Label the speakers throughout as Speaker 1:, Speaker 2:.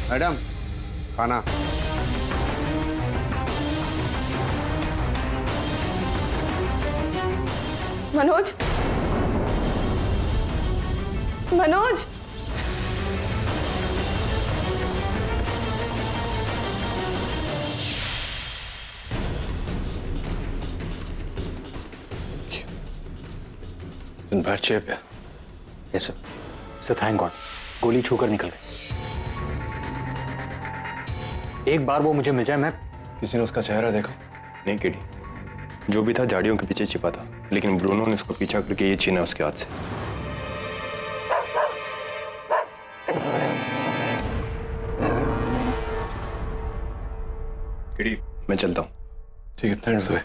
Speaker 1: Madam, खाना।
Speaker 2: मनोज, मनोज,
Speaker 3: बैठ chair पे।
Speaker 4: यस सर, थैंक गॉड गोली छूकर निकल गई। एक बार वो मुझे मिल जाए, मैं
Speaker 3: किसी ने उसका चेहरा देखा? नहीं किडी, जो भी था झाड़ियों के पीछे छिपा था, लेकिन ब्रूनो ने उसको पीछा करके ये छीना उसके हाथ से। किडी, मैं चलता हूँ। ठीक है, थैंक्स भाई।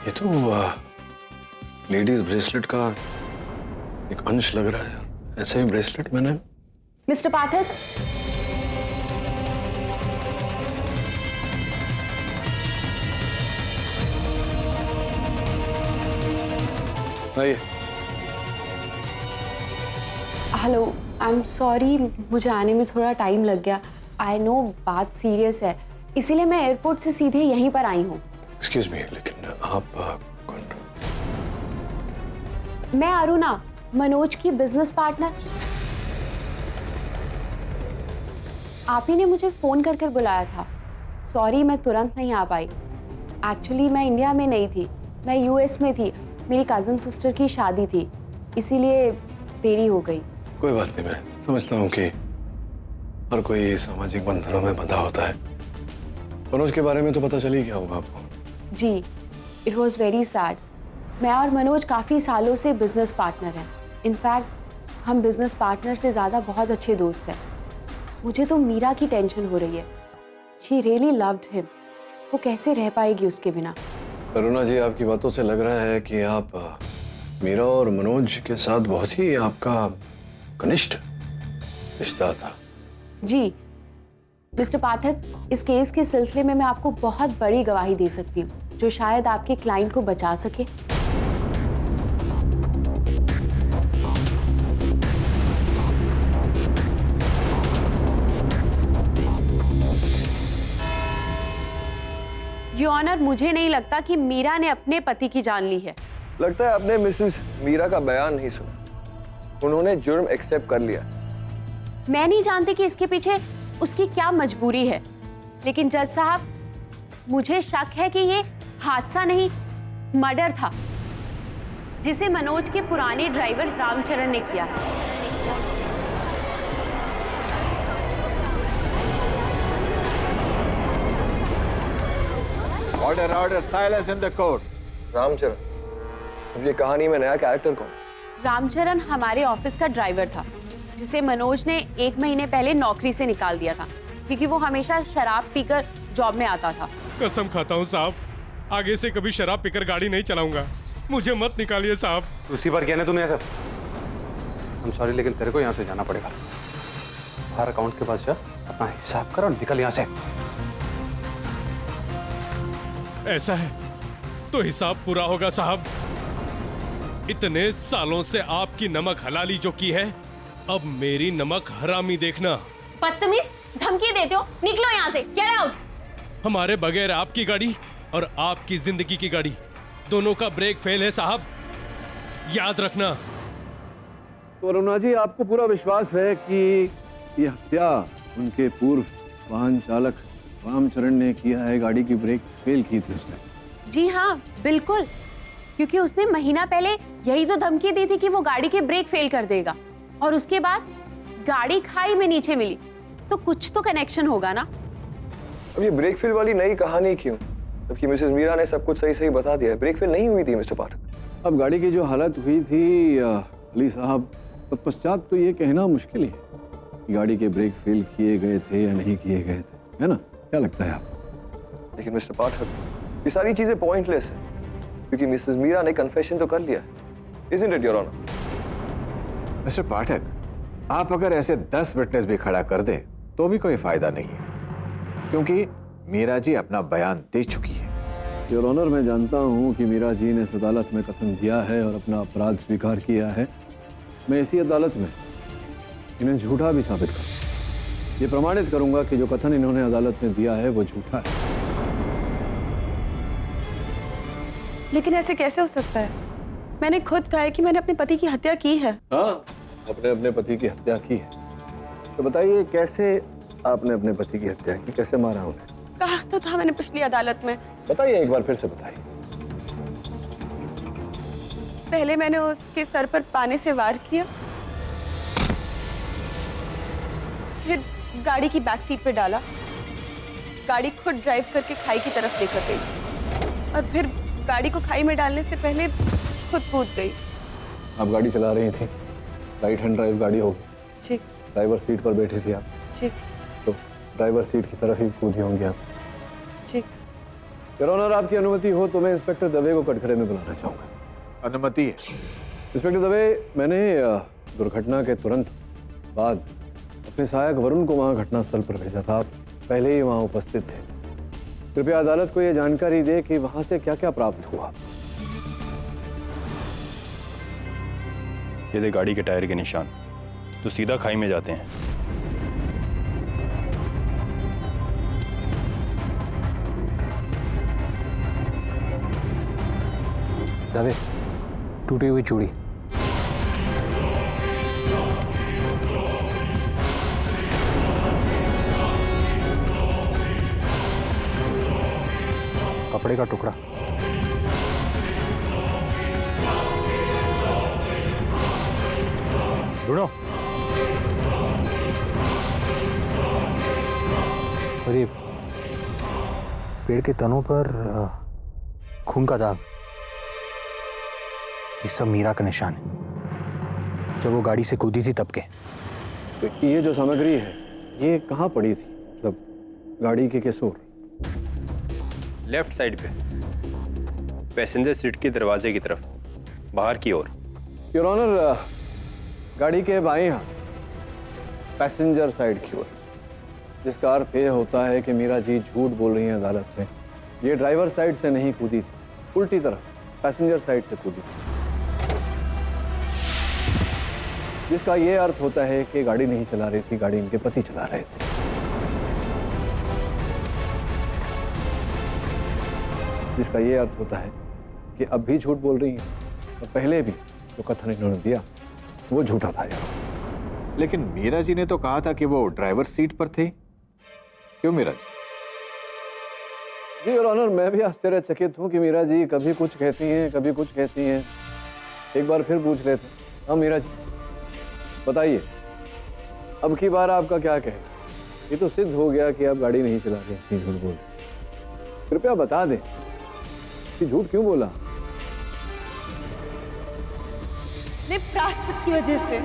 Speaker 3: ये तो लेडीज ब्रेसलेट का एक अंश लग रहा है। ऐसा ही ब्रेसलेट मैंने।
Speaker 5: मिस्टर पाठक,
Speaker 3: आइए।
Speaker 5: हेलो, आई एम सॉरी, मुझे आने में थोड़ा टाइम लग गया। आई नो बात सीरियस है, इसीलिए मैं एयरपोर्ट से सीधे यहीं पर आई हूँ।
Speaker 3: एक्सक्यूज मी, लेकिन आप कौन?
Speaker 5: मैं अरुणा, मनोज की बिजनेस पार्टनर। आप ही ने मुझे फोन कर बुलाया था। सॉरी, मैं तुरंत नहीं आ पाई। एक्चुअली मैं इंडिया में नहीं थी, मैं यूएस में थी। मेरी कजन सिस्टर की शादी थी, इसीलिए देरी हो गई।
Speaker 3: कोई बात नहीं, मैं समझता हूँ कि हर कोई सामाजिक बंधनों में बंधा होता है। मनोज के बारे में तो पता चल ही गया होगा आपको।
Speaker 5: जी, इट वॉज वेरी सैड। मैं और मनोज काफ़ी सालों से बिजनेस पार्टनर हैं। इनफैक्ट हम बिजनेस पार्टनर से ज़्यादा बहुत अच्छे दोस्त हैं। मुझे तो मीरा की टेंशन हो रही है। She really loved him. वो कैसे रह पाएगी उसके बिना।
Speaker 3: अरुणा जी, आपकी बातों से लग रहा है कि आप मीरा और मनोज के साथ बहुत ही आपका घनिष्ठ रिश्ता था।
Speaker 5: जी मिस्टर पाठक, इस केस के सिलसिले में मैं आपको बहुत बड़ी गवाही दे सकती हूँ, जो शायद आपके क्लाइंट को बचा सके। योर ऑनर, मुझे नहीं लगता कि मीरा ने अपने पति की जान ली है।
Speaker 6: लगता है आपने मिसेस मीरा का बयान नहीं सुना। उन्होंने जुर्म एक्सेप्ट कर लिया।
Speaker 5: मैं नहीं जानती कि इसके पीछे उसकी क्या मजबूरी है, लेकिन जज साहब, मुझे शक है कि ये हादसा नहीं, मर्डर था, जिसे मनोज के पुराने ड्राइवर रामचरण ने किया है।
Speaker 6: Order order, silence in the court. Ramcharan, अब ये कहानी में नया कैरेक्टर कौन?
Speaker 5: रामचरण हमारे ऑफिस का ड्राइवर था, जिसे मनोज ने 1 महीने पहले नौकरी से निकाल दिया था, क्योंकि वो हमेशा शराब पीकर जॉब में आता था।
Speaker 7: कसम खाता हूँ साहब, आगे से कभी शराब पीकर गाड़ी नहीं चलाऊंगा। मुझे मत निकालिए साहब।
Speaker 1: उसी पर कहने तूने ऐसा। हम सॉरी, लेकिन तेरे को यहाँ से जाना पड़ेगा। बाहर अकाउंट के पास जा, अपना हिसाब कर और निकल यहाँ से।
Speaker 7: ऐसा है तो हिसाब पूरा होगा साहब। इतने सालों से आपकी नमक हलाली जो की है, अब मेरी नमक हरामी देखना।
Speaker 5: बदतमीज, धमकी देते हो, निकलो यहाँ से, गेट आउट।
Speaker 7: हमारे बगैर आपकी गाड़ी और आपकी जिंदगी की गाड़ी, दोनों का ब्रेक फेल है साहब, याद रखना।
Speaker 8: तो अरुणा जी, आपको पूरा विश्वास है कि यह हत्या उनके पूर्व वाहन चालक रामचरण ने किया है? गाड़ी की ब्रेक फेल की थी उसने।
Speaker 5: जी हाँ, बिल्कुल, क्योंकि उसने महीना पहले यही तो धमकी दी थी कि वो गाड़ी के ब्रेक फेल कर देगा, और उसके बाद गाड़ी खाई में नीचे मिली, तो कुछ तो कनेक्शन होगा ना।
Speaker 6: अब ये ब्रेक फेल वाली नई कहानी क्यों, जबकि मिसेस मीरा ने सब कुछ सही सही बता दिया है। ब्रेक फेल नहीं हुई थी मिस्टर पाठक।
Speaker 8: अब गाड़ी की जो हालत हुई थी अली साहब, तत्पश्चात तो ये कहना मुश्किल ही है कि गाड़ी के ब्रेक फेल किए गए थे या नहीं किए गए थे, है ना? क्या लगता है आपको?
Speaker 6: लेकिन मिस्टर पाठक, ये सारी चीजें पॉइंटलेस है, क्योंकि मिसेस मीरा ने कन्फेशन तो कर लिया है। Isn't it, Your Honor?
Speaker 9: Mister Pathak, आप अगर ऐसे 10 विटनेस भी खड़ा कर दें तो भी कोई फायदा नहीं है, क्योंकि मीरा जी अपना बयान दे चुकी है।
Speaker 8: योर ऑनर, मैं जानता हूं कि मीरा जी ने इस अदालत में कसम दिया है और अपना अपराध स्वीकार किया है। मैं इसी अदालत में इन्हें झूठा भी साबित करूंगा। ये प्रमाणित करूंगा कि जो कथन इन्होंने अदालत में दिया है वो झूठा है।
Speaker 2: लेकिन ऐसे कैसे हो सकता है? मैंने खुद कहा है कि मैंने अपने पति की हत्या की है।
Speaker 8: हाँ, आपने अपने पति की हत्या की है। तो बताइए कैसे आपने अपने पति की हत्या की, कैसे मारा उन्हें?
Speaker 2: कहा तो था मैंने पिछली अदालत में।
Speaker 8: बताइए, एक बार फिर से बताइए।
Speaker 2: पहले मैंने उसके सर पर पानी से वार किया, फिर गाड़ी की बैक सीट पे डाला, गाड़ी खुद ड्राइव करके खाई की तरफ लेकर गई और फिर गाड़ी को खाई में डालने से पहले खुद कूद गई।
Speaker 8: आप गाड़ी चला रही थी, राइट हैंड ड्राइव गाड़ी होगी,
Speaker 2: जी
Speaker 8: ड्राइवर सीट पर बैठे थे आप,
Speaker 2: जी
Speaker 8: तो ड्राइवर सीट की तरफ ही कूदी होंगी आप।
Speaker 2: जी।
Speaker 8: योर ऑनर, आपकी अनुमति हो तो मैं इंस्पेक्टर दवे को कटघरे में बुलाना चाहूंगा।
Speaker 9: अनुमति है।
Speaker 8: इंस्पेक्टर दवे, मैंने दुर्घटना के तुरंत बाद अपने सहायक वरुण को वहां घटनास्थल पर भेजा था। आप पहले ही वहां उपस्थित थे। कृपया अदालत को यह जानकारी दे कि वहां से क्या क्या प्राप्त हुआ।
Speaker 10: ये थे गाड़ी के टायर के निशान, तो सीधा खाई में जाते हैं।
Speaker 4: दवे, टूटी हुई चूड़ी। कपड़े का टुकड़ा। ढूंढो। और ये पेड़ के तनों पर खून का दाग, ये सब मीरा का निशान है, जब वो गाड़ी से कूदी थी तब के।
Speaker 8: तो ये जो सामग्री है ये कहाँ पड़ी थी, मतलब गाड़ी के किस ओर?
Speaker 10: लेफ्ट साइड पे, पैसेंजर सीट के दरवाजे की तरफ, बाहर की ओर।
Speaker 8: योर ऑनर, गाड़ी के बाएं हाथ, पैसेंजर साइड की ओर, जिसका अर्थ ये होता है कि मीरा जी झूठ बोल रही हैं अदालत में। ये ड्राइवर साइड से नहीं कूदी थी, उल्टी तरफ पैसेंजर साइड से कूदी थी, जिसका ये अर्थ होता है कि गाड़ी नहीं चला रही थी, गाड़ी इनके पति चला रहे थे। जिसका ये अर्थ होता है कि अब भी झूठ बोल रही हैं और पहले भी जो कथन इन्होंने दिया वो झूठा था यार।
Speaker 9: लेकिन मीरा जी ने तो कहा था कि वो ड्राइवर सीट पर थे। क्यों मीरा
Speaker 8: जी? योर ऑनर, मैं भी आश्चर्यचकित हूँ कि मीरा जी कभी कुछ कहती हैं, कभी कुछ कहती हैं। एक बार फिर पूछ रहे थे। हाँ मीरा जी, बताइए अब की बार आपका क्या कहे? ये तो सिद्ध हो गया कि आप गाड़ी नहीं चला रहे, अपनी झूठ बोल। कृपया बता दें कि झूठ क्यों बोला?
Speaker 2: ने प्राश्चित की वजह से।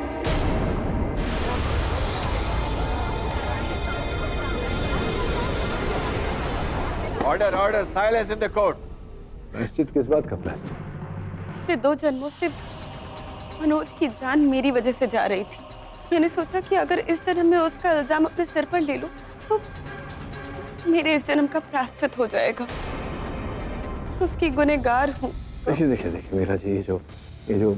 Speaker 9: Order order, silence in the court.
Speaker 8: प्रायश्चित किस बात का प्रायश्चित?
Speaker 2: पिछले 2 जन्मों से मनोज की जान मेरी वजह से जा रही थी। मैंने सोचा कि अगर इस जन्म में उसका इल्जाम अपने सिर पर ले लूं तो मेरे इस जन्म का प्रायश्चित हो जाएगा। तो उसकी गुनहगार हूँ।
Speaker 8: देखिए देखिए देखिए मीरा जी, ये जो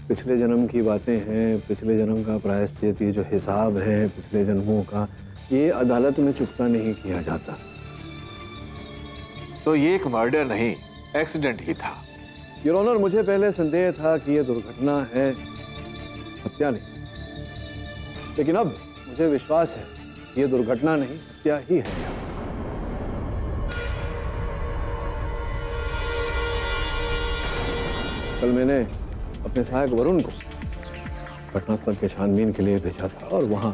Speaker 8: पिछले जन्म की बातें हैं, पिछले जन्म का प्रायश्चित, ये जो हिसाब है पिछले जन्मों का, ये अदालत में चुकता नहीं किया जाता।
Speaker 9: तो ये एक मर्डर नहीं, एक्सीडेंट ही था।
Speaker 8: योर ऑनर, मुझे पहले संदेह था कि ये दुर्घटना है, हत्या नहीं, लेकिन अब मुझे विश्वास है कि ये दुर्घटना नहीं, हत्या ही है। कल मैंने अपने सहायक वरुण को घटनास्थल के छानबीन के लिए भेजा था और वहां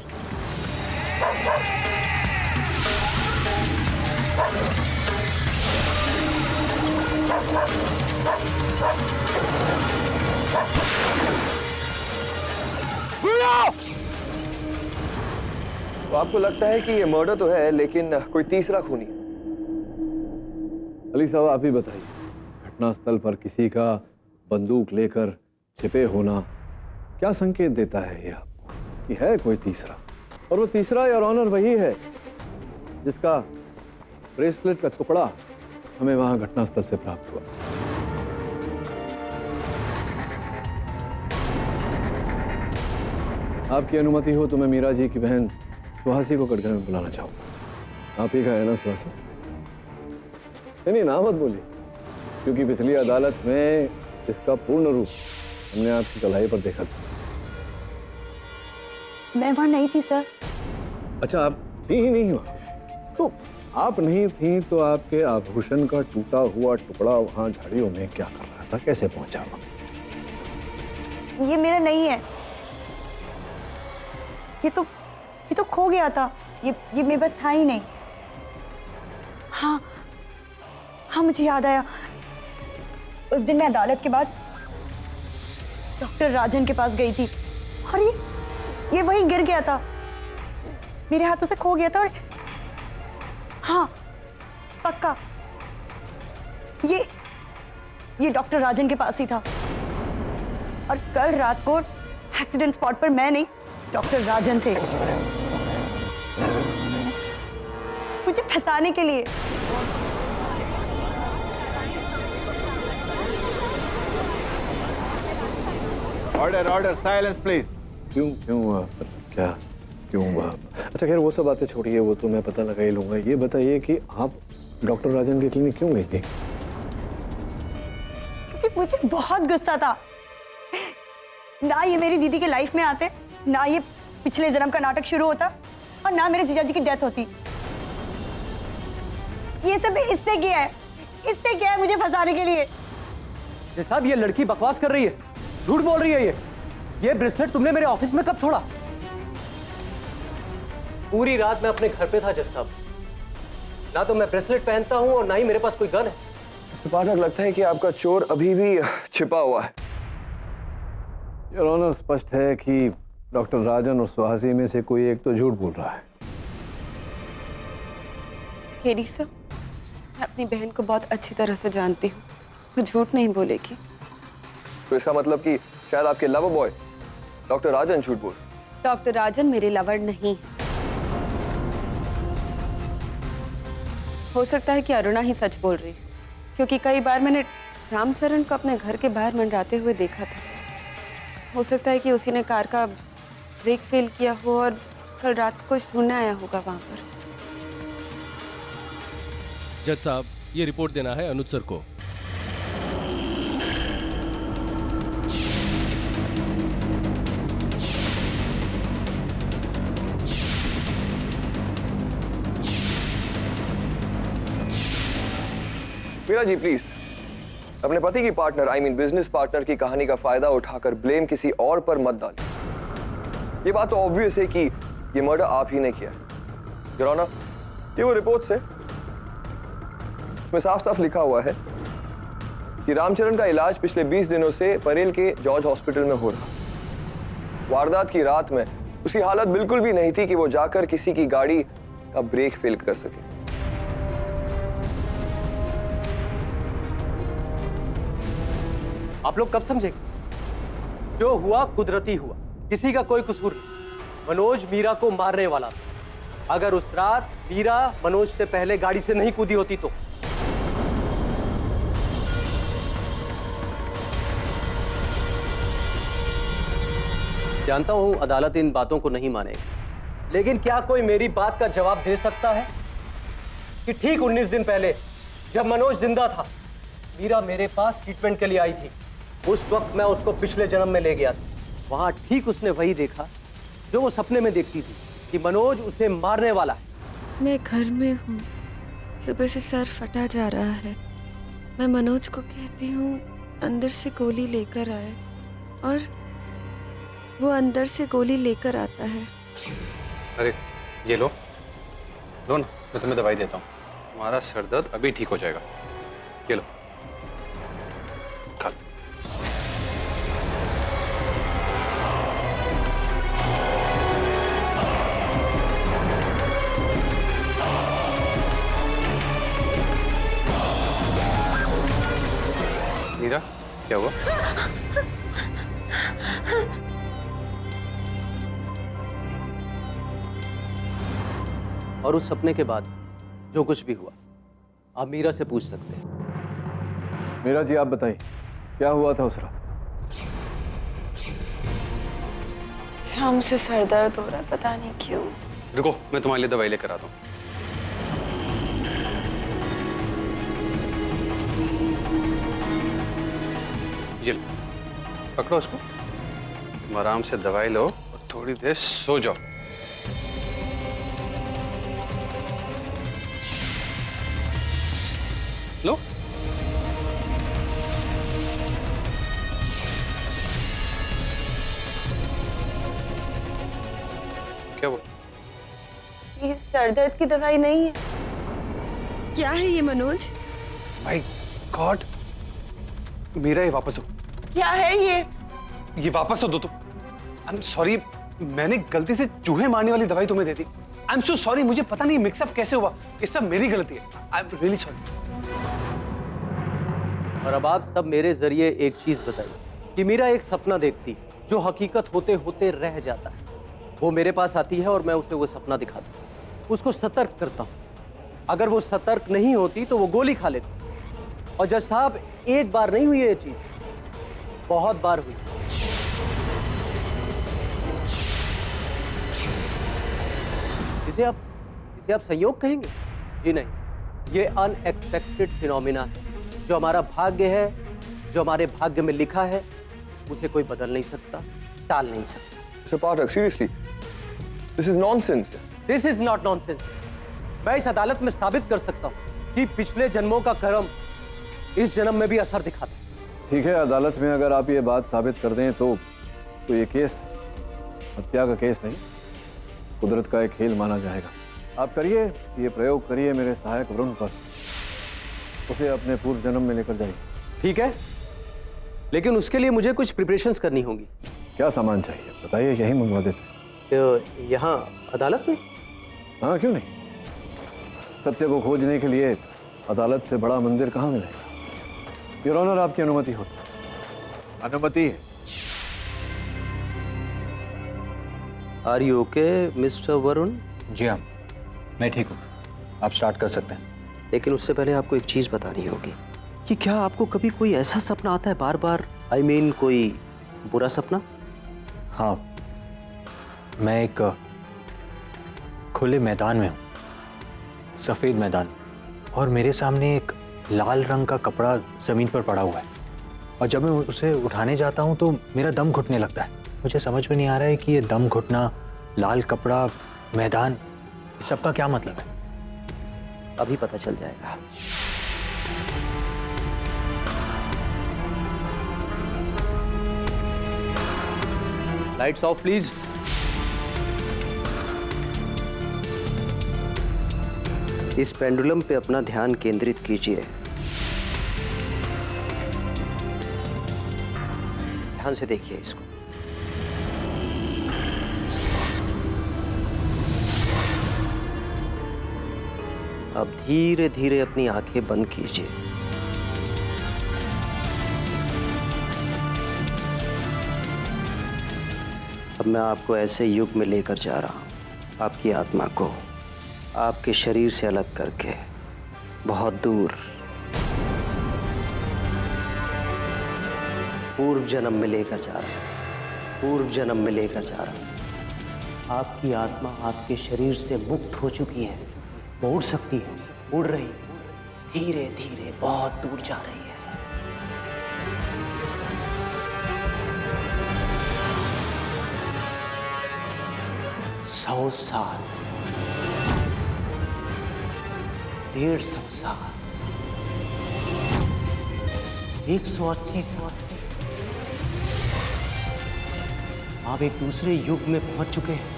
Speaker 6: तो आपको लगता है कि ये मर्डर तो है, लेकिन कोई तीसरा खूनी?
Speaker 8: अली साहब, आप ही बताइए, घटनास्थल पर किसी का बंदूक लेकर छिपे होना क्या संकेत देता है ये आपको कि है कोई तीसरा? और वो तीसरा योर ऑनर वही है जिसका ब्रेसलेट का टुकड़ा हमें वहां घटनास्थल से प्राप्त हुआ। आपकी अनुमति हो तो मैं मीरा जी की बहन सुहासी को कटघरे में बुलाना चाहूँगा। आप ही का है ना सुहासी? नहीं, ना मत बोलिए, क्योंकि पिछली अदालत में इसका पूर्ण रूप हमने आपकी कलाई पर देखा था।
Speaker 2: मैं वहां नहीं थी सर।
Speaker 8: अच्छा, आप थी ही नहीं वहाँ? तो आप नहीं थी तो आपके आभूषण का टूटा हुआ टुकड़ा वहाँ झाड़ियों में क्या कर रहा था? कैसे पहुंचा वहाँ?
Speaker 2: ये मेरा नहीं है, ये तो खो गया था। ये मेरे पास था ही नहीं। हाँ, मुझे याद आया। उस दिन मैं अदालत के बाद डॉक्टर राजन के पास गई थी और ये वहीं गिर गया था, मेरे हाथों से खो गया था। और हाँ, पक्का ये डॉक्टर राजन के पास ही था। और कल रात को एक्सीडेंट स्पॉट पर मैं नहीं, डॉक्टर राजन थे, मुझे फंसाने के लिए।
Speaker 9: Order, silence please.
Speaker 8: क्यों हुआ? क्या क्यों हुआ? अच्छा खैर वो सब बातें छोड़िए, वो तो मैं पता लगा ही लूंगा। ये बताइए कि आप डॉक्टर राजन के क्लिनिक क्यों गई थी?
Speaker 2: क्योंकि मुझे बहुत गुस्सा था। ना ये मेरी दीदी के लाइफ में आते, ना ये पिछले जन्म का नाटक शुरू होता, और ना मेरे जीजा जी की डेथ होती। ये सब इसने किया है मुझे फंसाने के लिए।
Speaker 11: साहब, ये लड़की बकवास कर रही है, झूठ बोल रही है। ये ब्रेसलेट तुमने मेरे ऑफिस में कब छोड़ा? पूरी रात मैं अपने घर पे था जज साहब। ना तो मैं ब्रेसलेट पहनता हूं और ना ही मेरे पास कोई गन है।
Speaker 6: पाठक, लगता है कि आपका चोर अभी भी छिपा हुआ है।
Speaker 8: योर ऑनर, स्पष्ट है कि डॉक्टर राजन और सुहासी में से कोई एक तो झूठ बोल रहा है।
Speaker 2: केडी सर, मैं अपनी बहन को बहुत अच्छी तरह से जानती हूँ, वो झूठ नहीं बोलेगी।
Speaker 6: तो इसका मतलब कि शायद आपके लवर बॉय डॉक्टर राजन झूठ बोल।
Speaker 2: डॉक्टर राजन मेरे लवर नहीं है। हो सकता है कि अरुणा ही सच बोल रही, क्योंकि कई बार मैंने रामचरण को अपने घर के बाहर मंडराते हुए देखा था। हो सकता है कि उसी ने कार का ब्रेक फेल किया हो और कल रात को ढूंढने आया होगा वहां पर।
Speaker 7: जज साहब, ये रिपोर्ट देना है अनुज सर को।
Speaker 6: मीरा जी प्लीज, अपने पति की partner, I mean business partner की कहानी का फायदा उठाकर ब्लेम किसी और पर मत डालिए। ये बात तो ऑब्वियस है कि ये मर्डर आप ही ने किया है। योर ऑनर, ये वो रिपोर्ट्स है, इसमें साफ साफ लिखा हुआ है कि रामचरण का इलाज पिछले 20 दिनों से परेल के जॉर्ज हॉस्पिटल में हो रहा। वारदात की रात में उसकी हालत बिल्कुल भी नहीं थी कि वो जाकर किसी की गाड़ी का ब्रेक फेल कर सके।
Speaker 11: आप लोग कब समझेंगे? जो हुआ कुदरती हुआ, किसी का कोई कसूर नहीं। मनोज मीरा को मारने वाला था। अगर उस रात मीरा मनोज से पहले गाड़ी से नहीं कूदी होती तो जानता हूं अदालत इन बातों को नहीं मानेगी, लेकिन क्या कोई मेरी बात का जवाब दे सकता है कि ठीक 19 दिन पहले जब मनोज जिंदा था, मीरा मेरे पास ट्रीटमेंट के लिए आई थी। उस वक्त मैं उसको पिछले जन्म में ले गया था। वहां ठीक उसने वही देखा जो वो सपने में देखती थी, कि मनोज उसे मारने वाला है।
Speaker 2: मैं घर में हूँ, सुबह से सर फटा जा रहा है। मैं मनोज को कहती हूँ अंदर से गोली लेकर आए, और वो अंदर से गोली लेकर आता है।
Speaker 1: अरे ये लो ना, मैं तुम्हें दवाई देता हूँ, तुम्हारा सर दर्द अभी ठीक हो जाएगा। ये लो, खा लो। मीरा, क्या हुआ?
Speaker 11: और उस सपने के बाद जो कुछ भी हुआ आप मीरा से पूछ सकते हैं।
Speaker 8: मीरा जी, आप बताइए क्या हुआ था उस रात?
Speaker 2: शाम से सर दर्द हो रहा है, पता नहीं क्यों।
Speaker 1: रुको, मैं तुम्हारे लिए दवाई लेकर आता हूँ। ये लो, पकड़ो उसको। तुम आराम से दवाई लो और थोड़ी देर सो जाओ। लो। क्या वो?
Speaker 2: ये सर दर्द की दवाई नहीं है। क्या है ये मनोज?
Speaker 1: माय गॉड, मीरा ये वापस हो।
Speaker 2: क्या है ये?
Speaker 1: ये वापस हो दो तुम। आई एम सॉरी, मैंने गलती से चूहे मारने वाली दवाई तुम्हें दे दी। आई एम सो सॉरी, मुझे पता नहीं मिक्सअप कैसे हुआ। ये सब मेरी गलती है। I am really sorry.
Speaker 11: और अब आप सब मेरे जरिए एक चीज बताइए कि मीरा एक सपना देखती जो हकीकत होते होते रह जाता है। वो मेरे पास आती है और मैं उसे वो सपना दिखाता हूँ, उसको सतर्क करता हूँ। अगर वो सतर्क नहीं होती तो वो गोली खा लेती। और जज साहब, एक बार नहीं हुई ये चीज, बहुत बार हुई। इसे आप संयोग कहेंगे? जी नहीं, ये अनएक्सपेक्टेड फिनोमिना है। जो हमारा भाग्य है, जो हमारे भाग्य में लिखा है, उसे कोई बदल नहीं सकता, टाल नहीं सकता।
Speaker 6: Mr. Pathak, seriously, this is nonsense.
Speaker 11: This is not nonsense. मैं इस अदालत में साबित कर सकता हूँ कि पिछले जन्मों का कर्म इस जन्म में भी असर दिखाता है।
Speaker 8: ठीक है, अदालत में अगर आप ये बात साबित कर दें तो ये केस हत्या का केस नहीं, कुदरत का एक खेल माना जाएगा। आप करिए, ये प्रयोग करिए मेरे सहायक वरुण पर, उसे अपने पूर्व जन्म में लेकर जाइए।
Speaker 11: ठीक है, लेकिन उसके लिए मुझे कुछ प्रिपरेशंस करनी होंगी।
Speaker 8: क्या सामान चाहिए बताइए, यही मंगवा देते।
Speaker 11: तो यहाँ अदालत में?
Speaker 8: हाँ, क्यों नहीं। सत्य को खोजने के लिए अदालत से बड़ा मंदिर कहाँ मिलेगा। योर ऑनर, आपकी अनुमति हो?
Speaker 9: अनुमति है।
Speaker 11: Are you okay mister Varun?
Speaker 4: जी हाँ, मैं ठीक हूँ, आप स्टार्ट कर सकते हैं।
Speaker 11: लेकिन उससे पहले आपको एक चीज बतानी होगी कि क्या आपको कभी कोई ऐसा सपना आता है बार बार, I mean, कोई बुरा सपना?
Speaker 4: हाँ, मैं एक खुले मैदान में हूँ, सफ़ेद मैदान, और मेरे सामने एक लाल रंग का कपड़ा ज़मीन पर पड़ा हुआ है। और जब मैं उसे उठाने जाता हूँ तो मेरा दम घुटने लगता है। मुझे समझ में नहीं आ रहा है कि ये दम घुटना, लाल कपड़ा, मैदान, इस सब का क्या मतलब है।
Speaker 11: अभी पता चल जाएगा। Lights off please. इस पेंडुलम पे अपना ध्यान केंद्रित कीजिए। ध्यान से देखिए इसको। अब धीरे धीरे अपनी आंखें बंद कीजिए। अब मैं आपको ऐसे युग में लेकर जा रहा हूं, आपकी आत्मा को आपके शरीर से अलग करके बहुत दूर पूर्व जन्म में लेकर जा रहा हूं, पूर्व जन्म में लेकर जा रहा हूं। आपकी आत्मा आपके शरीर से मुक्त हो चुकी है, वो उड़ सकती है, उड़ रही, धीरे धीरे बहुत दूर जा रही है। 100 साल, 150 साल, 180 साल, आप एक दूसरे युग में पहुंच चुके हैं।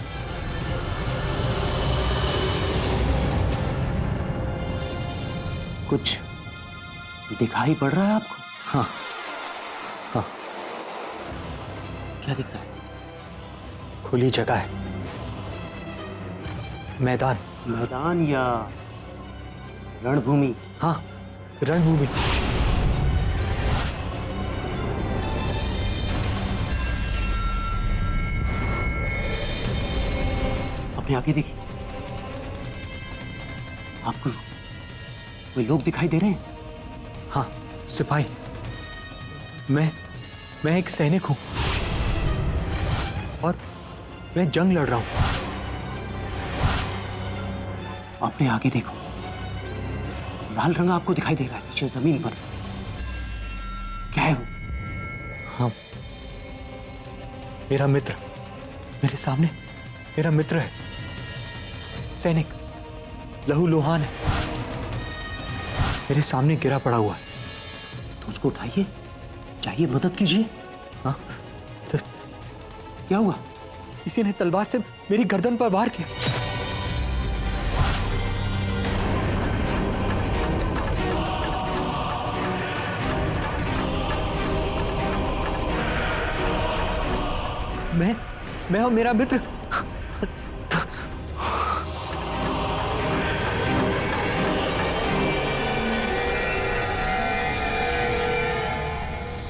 Speaker 11: कुछ दिखाई पड़ रहा है आपको?
Speaker 4: हाँ हाँ,
Speaker 11: क्या दिख रहा है?
Speaker 4: खुली जगह है, मैदान।
Speaker 11: मैदान या रणभूमि?
Speaker 4: हाँ, रणभूमि।
Speaker 11: अपने आगे देखिए, आपको कोई लोग दिखाई दे रहे हैं?
Speaker 4: हाँ, सिपाही। मैं एक सैनिक हूं, मैं जंग लड़ रहा हूं। अपने आगे देखो, लाल रंग आपको दिखाई दे रहा है नीचे जमीन पर। क्या है वो? हाँ, मेरा मित्र मेरे सामने, मेरा मित्र है, सैनिक, लहू लुहान है, मेरे सामने गिरा पड़ा हुआ है। तो उसको उठाइए, चाहिए मदद कीजिए। हाँ, तो क्या हुआ? किसी ने तलवार से मेरी गर्दन पर वार किया। मैं और मेरा मित्र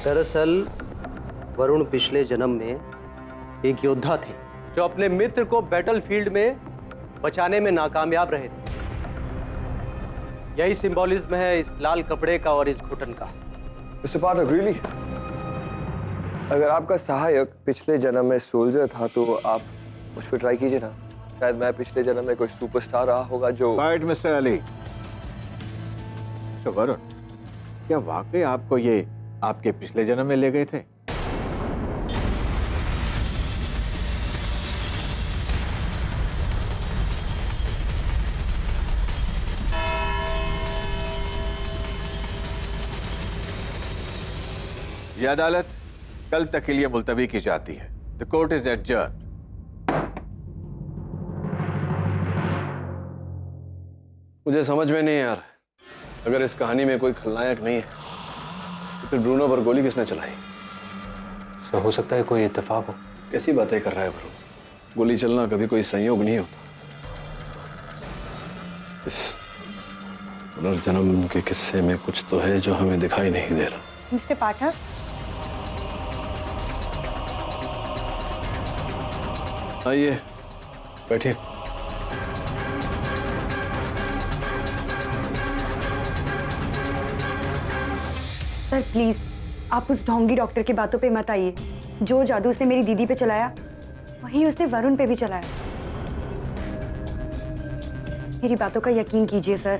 Speaker 11: दरअसल वरुण पिछले जन्म में एक योद्धा थे जो अपने मित्र को बैटलफील्ड में बचाने में नाकामयाब रहे थे। यही सिंबॉलिज्म है इस लाल कपड़े का और इस घुटन का।
Speaker 6: मिस्टर पाठक, रियली? अगर आपका सहायक पिछले जन्म में सोल्जर था तो आप मुझ पर ट्राई कीजिए ना। शायद मैं पिछले जन्म में कोई सुपरस्टार रहा होगा जो।
Speaker 9: Right mister Ali. तो वरुण, क्या वाकई आपको ये आपके पिछले जन्म में ले गए थे? ये अदालत कल तक के लिए मुलतवी की जाती है। The court is adjourned.
Speaker 3: मुझे समझ में नहीं आ रहा, अगर इस कहानी में कोई खलनायक नहीं है तो फिर ब्रूनो पर गोली किसने चलाई?
Speaker 4: तो हो सकता है कोई इत्तेफाक हो।
Speaker 3: कैसी बातें कर रहा है ब्रूनो? गोली चलना कभी कोई संयोग नहीं होता। इस पुनर्जन्म के किस्से में कुछ तो है जो हमें दिखाई नहीं दे रहा।
Speaker 2: मिस्टर पाठक,
Speaker 3: आइए, बैठिए।
Speaker 2: सर प्लीज आप उस ढोंगी डॉक्टर की बातों पे मत आइए। जो जादू उसने मेरी दीदी पे चलाया वही उसने वरुण पे भी चलाया। मेरी बातों का यकीन कीजिए सर,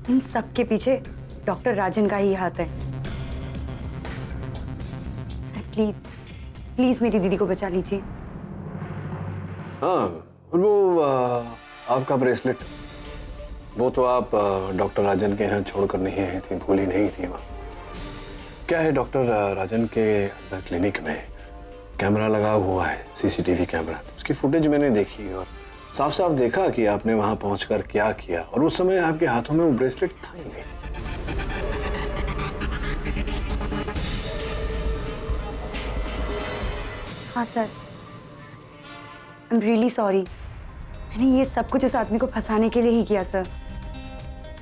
Speaker 2: इन सब के पीछे डॉक्टर राजन का ही हाथ है। सर प्लीज प्लीज मेरी दीदी को बचा लीजिए।
Speaker 3: हाँ, और वो आपका ब्रेसलेट, वो तो आप डॉक्टर राजन के यहाँ छोड़कर नहीं आई थी, भूली नहीं थी वहाँ। क्या है, डॉक्टर राजन के अंदर क्लिनिक में कैमरा लगा हुआ है, सीसीटीवी कैमरा। उसकी फुटेज मैंने देखी और साफ साफ देखा कि आपने वहां पहुंचकर क्या किया, और उस समय आपके हाथों में वो ब्रेसलेट था ही नहीं।
Speaker 2: हाँ sir, I am really sorry. मैंने ये सब कुछ उस आदमी को फंसाने के लिए ही किया सर।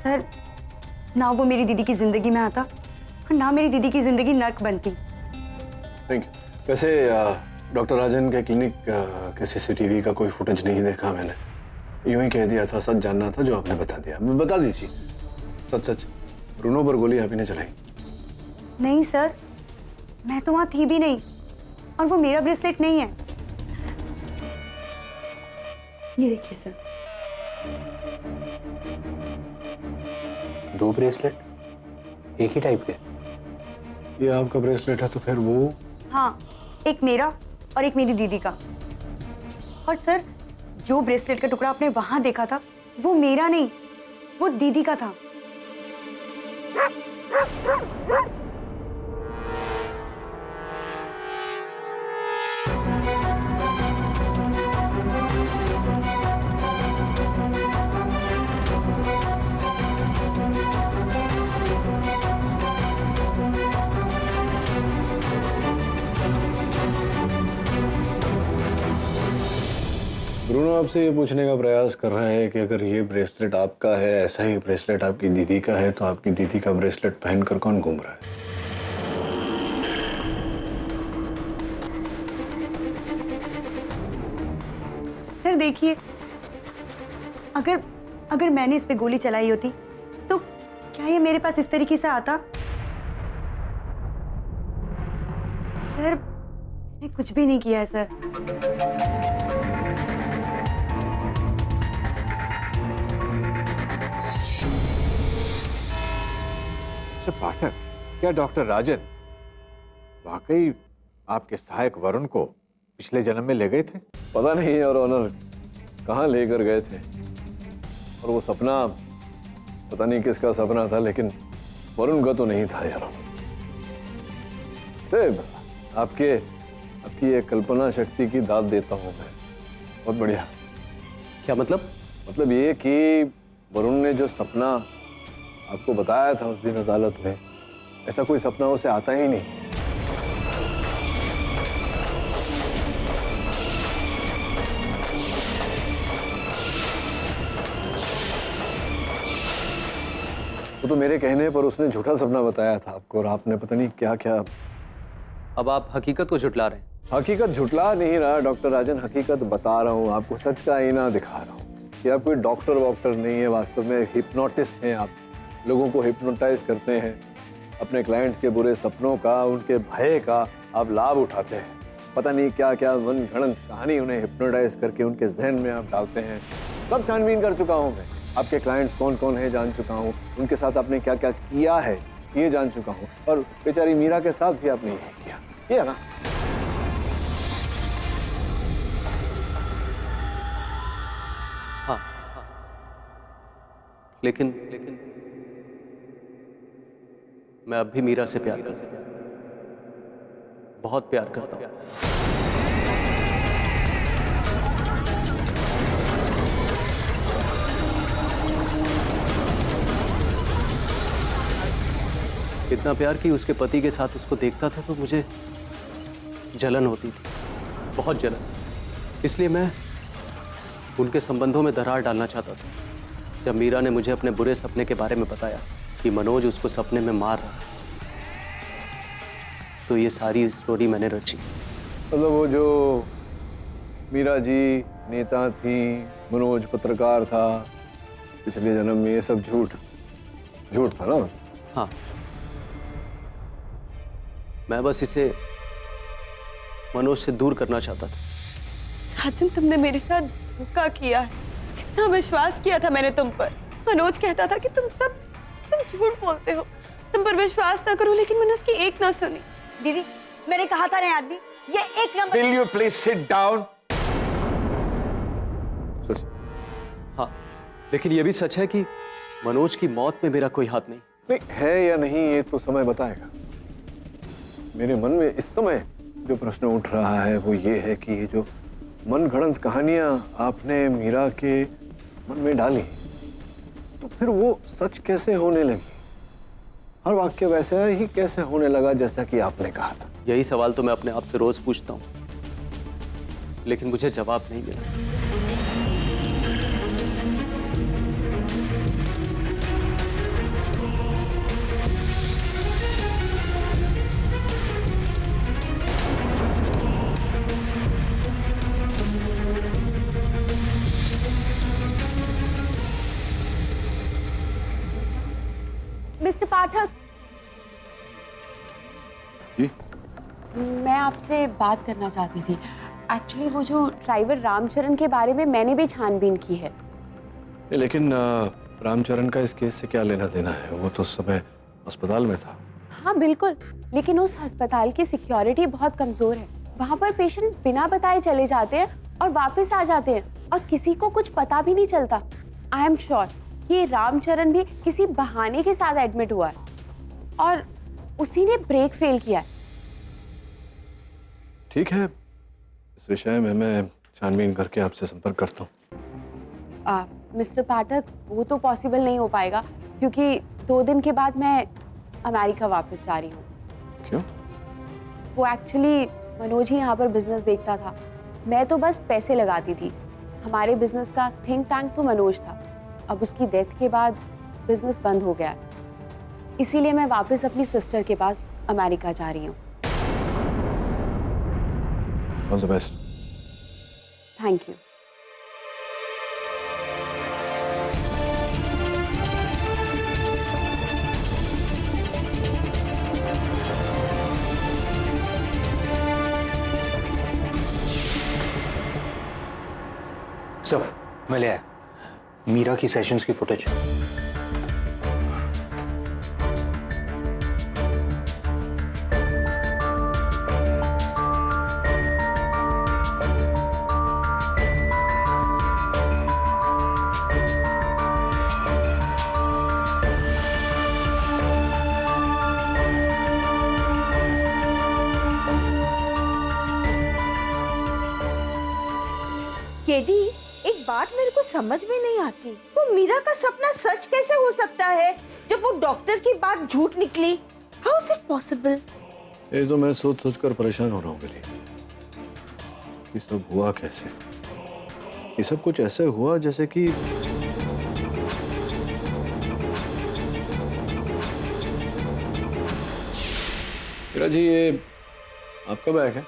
Speaker 2: सर, ना वो मेरी दीदी की जिंदगी में आता और ना मेरी दीदी की जिंदगी नर्क बनती।
Speaker 3: Thank you. वैसे डॉक्टर राजन के क्लिनिक के सीसीटीवी का कोई फुटेज नहीं देखा मैंने। यूं ही कह दिया था, सच जानना था जो आपने बता दिया। बता दीजिए सच सच, ब्रूनो पर गोली आप ही ने चलाई?
Speaker 2: नहीं सर, मैं तो वहां थी भी नहीं और वो मेरा ब्रेसलेट नहीं है। ये देखिए सर।
Speaker 4: 2 ब्रेसलेट एक ही टाइप के?
Speaker 3: ये आपका ब्रेसलेट है तो फिर वो?
Speaker 2: हाँ, एक मेरा और एक मेरी दीदी का। और सर, जो ब्रेसलेट का टुकड़ा आपने वहां देखा था वो मेरा नहीं, वो दीदी का था।
Speaker 3: ब्रूनो आपसे ये पूछने का प्रयास कर रहा है कि अगर ये ब्रेसलेट आपका है, ऐसा ही ब्रेसलेट आपकी दीदी का है, तो आपकी दीदी का ब्रेसलेट पहनकर कौन घूम रहा है?
Speaker 2: सर देखिए, अगर मैंने इस पे गोली चलाई होती तो क्या ये मेरे पास इस तरीके से आता? सर, मैंने कुछ भी नहीं किया है सर।
Speaker 9: मिस्टर पाठक, क्या डॉक्टर राजन वाकई आपके सहायक वरुण को पिछले जन्म में ले गए थे?
Speaker 3: पता नहीं योर ऑनर कहाँ लेकर गए थे, और वो सपना पता नहीं किसका सपना था, लेकिन वरुण का तो नहीं था यार। आपकी ये कल्पना शक्ति की दाद देता हूं मैं, बहुत बढ़िया।
Speaker 11: क्या मतलब?
Speaker 3: मतलब ये कि वरुण ने जो सपना आपको बताया था उस दिन अदालत में, ऐसा कोई सपना उसे आता ही नहीं। वो तो मेरे कहने पर उसने झूठा सपना बताया था आपको, और आपने पता नहीं क्या क्या।
Speaker 11: अब आप हकीकत को झुटला रहे हैं।
Speaker 3: हकीकत झुटला नहीं रहा डॉक्टर राजन, हकीकत बता रहा हूँ आपको, सच का आईना दिखा रहा हूँ कि आप कोई डॉक्टर वॉक्टर नहीं है, वास्तव में हिप्नोटिस्ट हैं आप। लोगों को हिप्नोटाइज करते हैं, अपने क्लाइंट्स के बुरे सपनों का, उनके भय का आप लाभ उठाते हैं। पता नहीं क्या क्या मन गढ़ंत कहानी उन्हें हिप्नोटाइज करके उनके जहन में आप डालते हैं। सब छानबीन कर चुका हूँ मैं, आपके क्लाइंट्स कौन कौन है जान चुका हूँ, उनके साथ आपने क्या क्या किया है ये जान चुका हूँ, और बेचारी मीरा के साथ भी आपने यही किया, ये है ना?
Speaker 11: हाँ, लेकिन मैं अब भी मीरा से प्यार करता हूं, बहुत प्यार करता हूं। इतना प्यार कि उसके पति के साथ उसको देखता था तो मुझे जलन होती थी, बहुत जलन। इसलिए मैं उनके संबंधों में दरार डालना चाहता था। जब मीरा ने मुझे अपने बुरे सपने के बारे में बताया कि मनोज उसको सपने में मार रहा, तो ये सारी स्टोरी मैंने रची।
Speaker 3: मतलब वो जो मीरा जी नेता थी, मनोज पत्रकार था, पिछले जन्म में ये सब झूठ था ना?
Speaker 11: हाँ, मैं बस इसे मनोज से दूर करना चाहता था।
Speaker 2: राजन, तुमने मेरे साथ धोखा किया है। कितना विश्वास किया था मैंने तुम पर। मनोज कहता था कि तुम झूठ बोलते हो, तुम पर विश्वास ना करो, लेकिन मैंने उसकी एक ना सुनी।
Speaker 12: दीदी, मैंने कहा था ना आदमी ये एक number.
Speaker 9: Will you please sit down?
Speaker 11: हाँ, लेकिन यह भी सच है कि मनोज की मौत में मेरा कोई हाथ नहीं।
Speaker 3: नहीं है या नहीं ये तो समय बताएगा। मेरे मन में इस समय जो प्रश्न उठ रहा है वो ये है कि ये जो मनगढ़ंत कहानियां आपने मीरा के मन में डाली, तो फिर वो सच कैसे होने लगी? हर वाक्य वैसा ही कैसे होने लगा जैसा कि आपने कहा था?
Speaker 11: यही सवाल तो मैं अपने आप से रोज पूछता हूं, लेकिन मुझे जवाब नहीं मिला।
Speaker 5: मिस्टर पाठक,
Speaker 3: जी?
Speaker 5: मैं आपसे बात करना चाहती थी। एक्चुअली वो जो ड्राइवर रामचरण के बारे में मैंने भी छानबीन की है।
Speaker 3: लेकिन रामचरण का इस केस से क्या लेना देना है? वो तो उस समय अस्पताल में था।
Speaker 5: हाँ बिल्कुल, लेकिन उस अस्पताल की सिक्योरिटी बहुत कमजोर है। वहाँ पर पेशेंट बिना बताए चले जाते हैं और वापस आ जाते हैं, और किसी को कुछ पता भी नहीं चलता। आई एम श्योर कि रामचरण भी किसी बहाने के साथ एडमिट हुआ है, और उसी ने ब्रेक फेल किया है।
Speaker 3: ठीक है, इस विषय में मैं छानबीन करके आपसे संपर्क करता हूँ।
Speaker 5: मिस्टर पाठक, वो तो पॉसिबल नहीं हो पाएगा, क्योंकि 2 दिन के बाद मैं अमेरिका वापस जा रही हूँ।
Speaker 3: क्यों?
Speaker 5: वो एक्चुअली मनोज ही यहाँ पर बिजनेस देखता था, मैं तो बस पैसे लगाती थी। हमारे बिजनेस का थिंक टैंक तो मनोज था। अब उसकी डेथ के बाद बिजनेस बंद हो गया है, इसीलिए मैं वापस अपनी सिस्टर के पास अमेरिका जा रही हूँ।
Speaker 3: All the best.
Speaker 5: Thank you.
Speaker 4: Sir, मैं ले आया मीरा की सेशंस की फुटेज।
Speaker 13: केडी, एक बात मेरे को समझ में नहीं आती, वो मीरा का सपना सच कैसे हो सकता है जब वो डॉक्टर की बात झूठ निकली? How is it possible?
Speaker 3: ये तो मैं सोच सोच कर परेशान हो रहा हूँ गली, ये सब हुआ कैसे? ये सब कुछ ऐसे हुआ जैसे कि मीरा जी, ये आपका बैग है?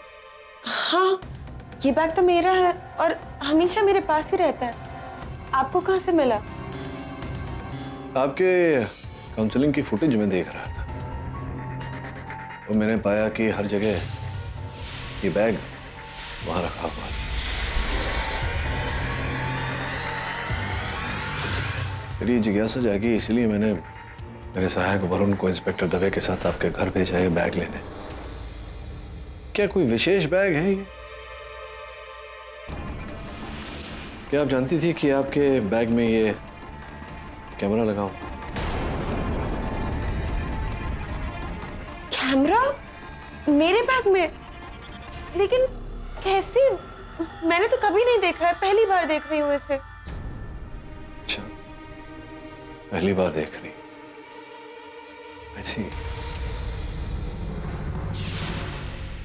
Speaker 2: हाँ, ये बैग तो मेरा है और हमेशा मेरे पास ही रहता है। आपको कहाँ से मिला?
Speaker 3: आपके काउंसलिंग की फुटेज में देख रहा था, तो मैंने पाया कि हर जगह ये बैग वहां रखा हुआ है। मेरी जिज्ञासा जागी, इसलिए मैंने मेरे सहायक वरुण को इंस्पेक्टर दवे के साथ आपके घर भेजा है बैग लेने। क्या कोई विशेष बैग है ये? क्या आप जानती थी कि आपके बैग में ये कैमरा लगा हुआ?
Speaker 2: कैमरा मेरे बैग में? लेकिन कैसे? मैंने तो कभी नहीं देखा है, पहली बार देख रही हूँ इसे।
Speaker 3: अच्छा, पहली बार देख रही। ऐसी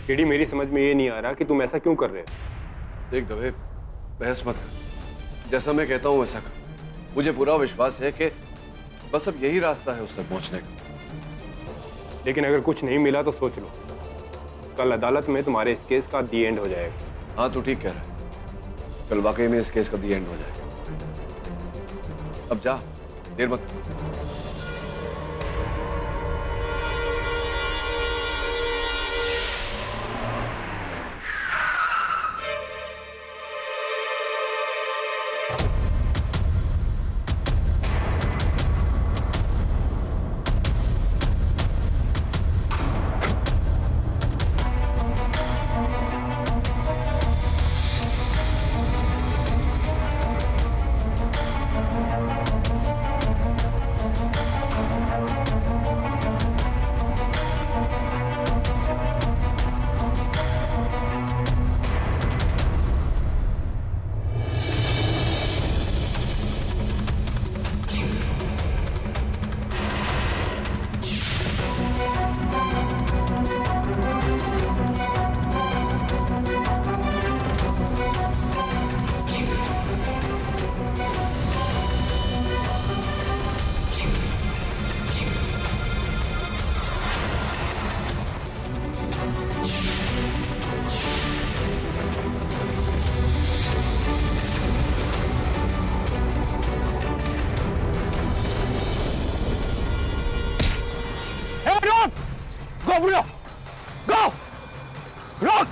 Speaker 10: केडी, मेरी समझ में ये नहीं आ रहा कि तुम ऐसा क्यों कर रहे हो।
Speaker 3: देख दवे, बहस मत कर, जैसा मैं कहता हूं वैसा कर। मुझे पूरा विश्वास है कि बस अब यही रास्ता है उस तक पहुंचने का।
Speaker 10: लेकिन अगर कुछ नहीं मिला तो सोच लो, कल अदालत में तुम्हारे इस केस का दी एंड हो जाएगा।
Speaker 3: हाँ, तू ठीक कह रहा है, कल वाकई में इस केस का दी एंड हो जाएगा। अब जा, देर मत कर।
Speaker 9: Go, Bruno! Go! Rock!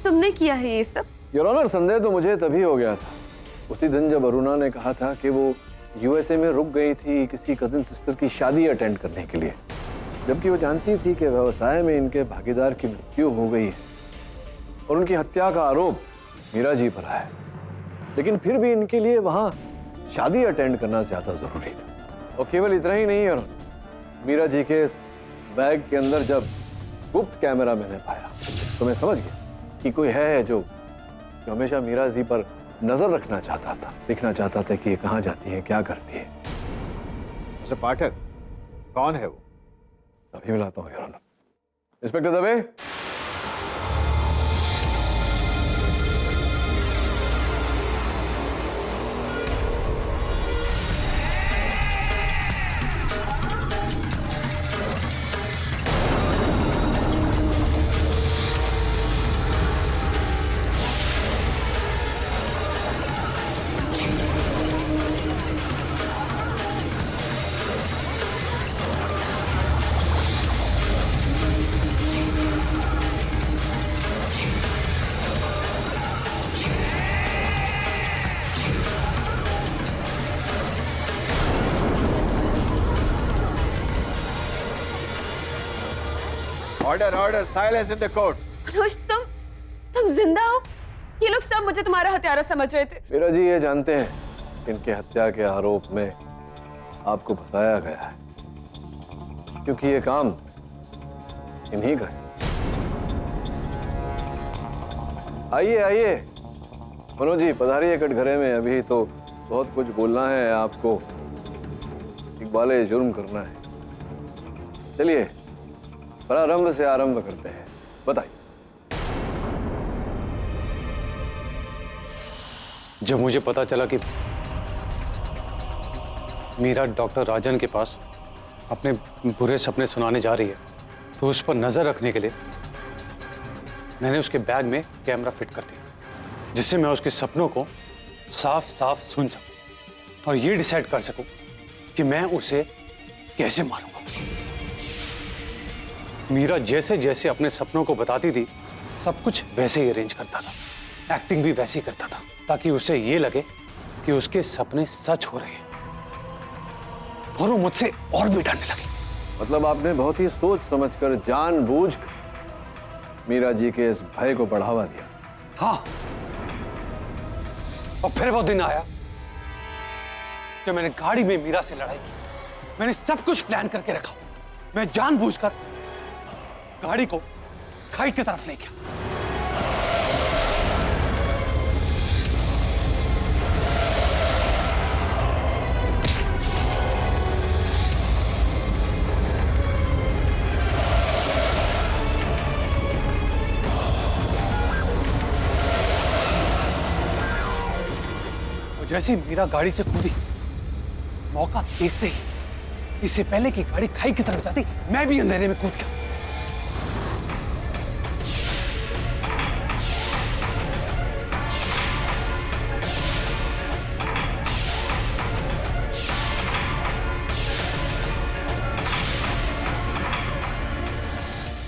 Speaker 2: तुमने किया है ये सब?
Speaker 3: योर ऑनर, संदेह तो मुझे तभी हो गया था उसी दिन जब अरुणा ने कहा था कि वो यूएसए में रुक गई थी किसी कजिन सिस्टर की शादी अटेंड करने के लिए, जबकि वो जानती थी कि व्यवसाय में इनके भागीदार की मृत्यु हो गई है और उनकी हत्या का आरोप मीरा जी पर है। लेकिन फिर भी इनके लिए वहां शादी अटेंड करना ज्यादा जरूरी था। और केवल इतना ही नहीं, और मीरा जी के बैग के अंदर जब गुप्त कैमरा मैंने पाया तो मैं समझ गया कि कोई है जो हमेशा मीरा जी पर नजर रखना चाहता था, देखना चाहता था कि ये कहाँ जाती है, क्या करती है।
Speaker 9: मिस्टर पाठक, कौन है वो?
Speaker 3: अभी मिलाता हूँ your honour. Inspector Dave.
Speaker 9: Order order, silence in the court.
Speaker 2: Manoj, तुम जिंदा हो? ये लोग सब मुझे तुम्हारा हत्यारा समझ रहे थे।
Speaker 3: मीरा जी ये जानते हैं कि इनके हत्या के आरोप में आपको फंसाया गया है, क्योंकि ये काम इन्हीं का है। आइए आइए मनोज जी, पधारिए कटघरे में। अभी तो बहुत कुछ बोलना है आपको, इकबाले जुर्म करना है। चलिए प्रारंभ से आरंभ करते हैं, बताइए।
Speaker 1: जब मुझे पता चला कि मीरा डॉक्टर राजन के पास अपने बुरे सपने सुनाने जा रही है, तो उस पर नजर रखने के लिए मैंने उसके बैग में कैमरा फिट कर दिया, जिससे मैं उसके सपनों को साफ साफ सुन सकूं और ये डिसाइड कर सकूं कि मैं उसे कैसे मारूंगा। मीरा जैसे जैसे अपने सपनों को बताती थी, सब कुछ वैसे ही अरेंज करता था, एक्टिंग भी वैसे ही करता था, ताकि उसे ये लगे कि उसके सपने सच हो रहे हैं और वो मुझसे और भी डरने लगे।
Speaker 3: मतलब आपने बहुत ही सोच समझकर, जानबूझकर मीरा जी के इस भय को बढ़ावा दिया।
Speaker 1: हाँ, और फिर वो दिन आया जब मैंने गाड़ी में मीरा से लड़ाई की। मैंने सब कुछ प्लान करके रखा। मैं जानबूझकर गाड़ी को खाई की तरफ ले गया। जैसे ही मीरा गाड़ी से कूदी, मौका देखते ही, इससे पहले कि गाड़ी खाई की तरफ जाती, मैं भी अंधेरे में कूद गया।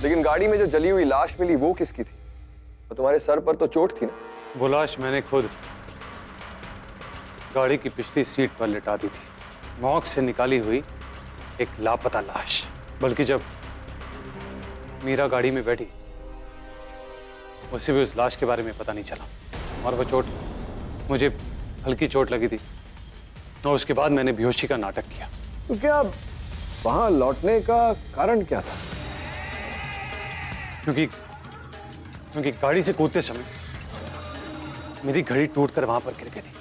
Speaker 6: लेकिन गाड़ी में जो जली हुई लाश मिली वो किसकी थी? और तुम्हारे सर पर तो चोट थी ना?
Speaker 1: वो लाश मैंने खुद गाड़ी की पिछली सीट पर लिटा दी थी। मौत से निकाली हुई एक लापता लाश। बल्कि जब मीरा गाड़ी में बैठी, उसे भी उस लाश के बारे में पता नहीं चला। और वो चोट, मुझे हल्की चोट लगी थी, और उसके बाद मैंने बेहोशी का नाटक किया।
Speaker 3: तो क्या वहां लौटने का कारण क्या था?
Speaker 1: क्योंकि गाड़ी से कूदते समय मेरी घड़ी टूटकर वहां पर गिर गई थी।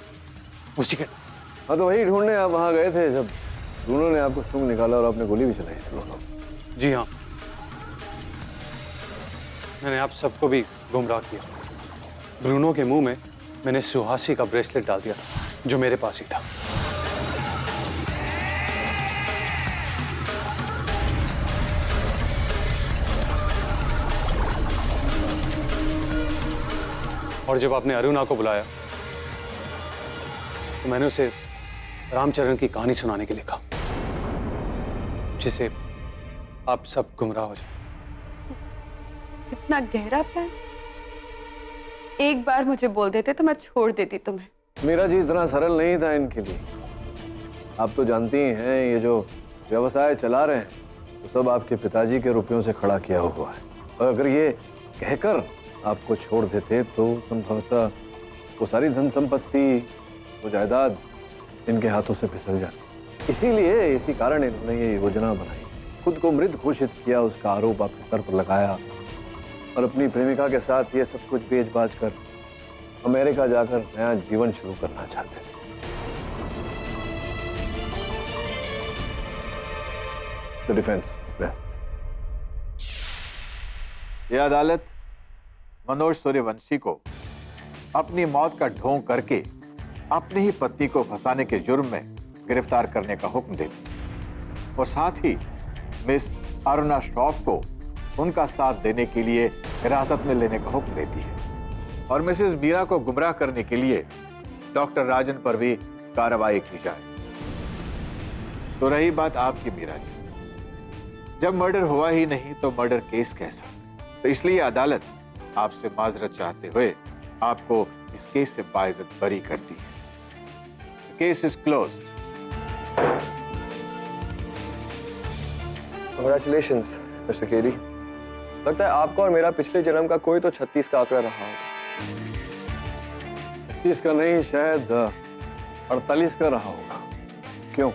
Speaker 1: उसी के
Speaker 3: हाँ, तो वही ढूंढने आप वहां गए थे जब ब्रूनो ने आपको सूंघ निकाला और आपने गोली भी चलाई थी।
Speaker 1: जी हाँ, मैंने आप सबको भी गुमराह किया। ब्रूनो के मुंह में मैंने सुहासी का ब्रेसलेट डाल दिया था, जो मेरे पास ही था। और जब आपने अरुणा को बुलाया, तो मैंने उसे रामचरण की कहानी सुनाने के लिए कहा, जिसे आप सब गुमराह हो जाए।
Speaker 2: इतना गहरा प्लान? एक बार मुझे बोल देते तो मैं छोड़ देती तुम्हें।
Speaker 3: मीरा जी, इतना सरल नहीं था इनके लिए। आप तो जानती ही हैं, ये जो व्यवसाय चला रहे हैं, तो सब आपके पिताजी के रुपयों से खड़ा किया हुआ है। और अगर ये कहकर आपको छोड़ देते तो संभवतः वो सारी धन संपत्ति, वो जायदाद इनके हाथों से फिसल जाती। इसीलिए, इसी कारण इन्होंने ये योजना बनाई, खुद को मृत घोषित किया, उसका आरोप आपके सर पर लगाया और अपनी प्रेमिका के साथ ये सब कुछ बेच बाच कर अमेरिका जाकर नया जीवन शुरू करना चाहते थे। तो डिफेंस बेस्ट।
Speaker 9: यह अदालत मनोज सूर्यवंशी को अपनी मौत का ढोंग करके अपनी ही पत्नी को फंसाने के जुर्म में गिरफ्तार करने का हुक्म देती और साथ ही मिस अरुणा श्रॉफ को उनका साथ देने के लिए हिरासत में लेने का हुक्म देती है और मिसेस मीरा को गुमराह करने के लिए डॉक्टर राजन पर भी कार्रवाई की जाए। तो रही बात आपकी मीरा जी, जब मर्डर हुआ ही नहीं तो मर्डर केस कैसा? तो इसलिए अदालत आपसे माजरत चाहते हुए आपको इस केस से बाइज्जत बरी करती है। Case is closed.
Speaker 6: Congratulations, Mr. Kedi. लगता है आपका और मेरा पिछले जन्म का कोई तो 36 का आंकड़ा रहा होगा।
Speaker 3: 30 का नहीं, शायद 48 का रहा होगा। क्यों?